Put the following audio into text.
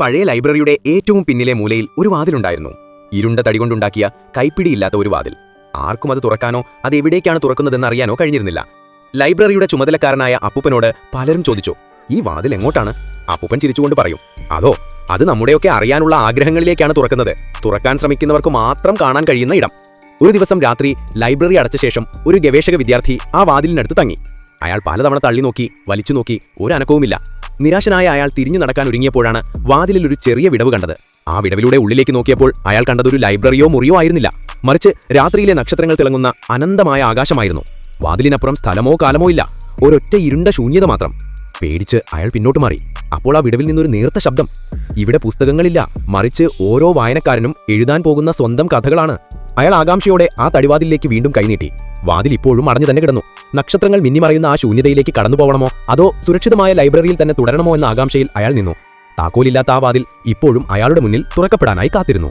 പഴയ ലൈബ്രറിയുടെ ഏറ്റവും പിന്നിലെ മൂലയിൽ ഒരു വാതിലുണ്ടായിരുന്നു. ഇരുണ്ട തടികൊണ്ടുണ്ടാക്കിയ കൈപ്പിടിയില്ലാത്ത ഒരു വാതിൽ. ആർക്കും അത് തുറക്കാനോ അത് എവിടേക്കാണ് തുറക്കുന്നതെന്ന് അറിയാനോ കഴിഞ്ഞിരുന്നില്ല. ലൈബ്രറിയുടെ ചുമതലക്കാരനായ അപ്പൂപ്പനോട് പലരും ചോദിച്ചു, ഈ വാതിൽ എങ്ങോട്ടാണ്? അപ്പൂപ്പൻ ചിരിച്ചുകൊണ്ട് പറയും, അത് നമ്മുടെയൊക്കെ അറിയാനുള്ള ആഗ്രഹങ്ങളിലേക്കാണ് തുറക്കുന്നത്. തുറക്കാൻ ശ്രമിക്കുന്നവർക്ക് മാത്രം കാണാൻ കഴിയുന്ന ഇടം. ഒരു ദിവസം രാത്രി ലൈബ്രറി അടച്ച ശേഷം ഒരു ഗവേഷക വിദ്യാർത്ഥി ആ വാതിലിനടുത്ത് തങ്ങി. അയാൾ പലതവണ തള്ളി നോക്കി, വലിച്ചു നോക്കി, ഒരനക്കവുമില്ല. നിരാശനായ അയാൾ തിരിഞ്ഞു നടക്കാൻ ഒരുങ്ങിയപ്പോഴാണ് വാതിലിൽ ഒരു ചെറിയ വിടവ് കണ്ടത്. ആ വിടവിലൂടെ ഉള്ളിലേക്ക് നോക്കിയപ്പോൾ അയാൾ കണ്ടതൊരു ലൈബ്രറിയോ മുറിയോ ആയിരുന്നില്ല, മറിച്ച് രാത്രിയിലെ നക്ഷത്രങ്ങൾ തിളങ്ങുന്ന അനന്തമായ ആകാശമായിരുന്നു. വാതിലിനപ്പുറം സ്ഥലമോ കാലമോ ഇല്ല, ഒരൊറ്റ ഇരുണ്ട ശൂന്യത മാത്രം. പേടിച്ച് അയാൾ പിന്നോട്ട് മാറി. അപ്പോൾ ആ വിടവിൽ നിന്നൊരു നേർത്ത ശബ്ദം, ഇവിടെ പുസ്തകങ്ങളില്ല, മറിച്ച് ഓരോ വായനക്കാരനും എഴുതാൻ പോകുന്ന സ്വന്തം കഥകളാണ്. അയാൾ ആകാംക്ഷയോടെ ആ തടിവാതിലേക്ക് വീണ്ടും കൈനീട്ടി. വാതിൽ ഇപ്പോഴും അടഞ്ഞു തന്നെ കിടന്നു. നക്ഷത്രങ്ങൾ മിന്നിമറയുന്ന ആ ശൂന്യതയിലേക്ക് കടന്നു പോകണമോ അതോ സുരക്ഷിതമായ ലൈബ്രറിയിൽ തന്നെ തുടരണമോ എന്ന ആകാംക്ഷയിൽ അയാൾ നിന്നു. താക്കോലില്ലാത്ത ആ വാതിൽ ഇപ്പോഴും അയാളുടെ മുന്നിൽ തുറക്കപ്പെടാനായി കാത്തിരുന്നു.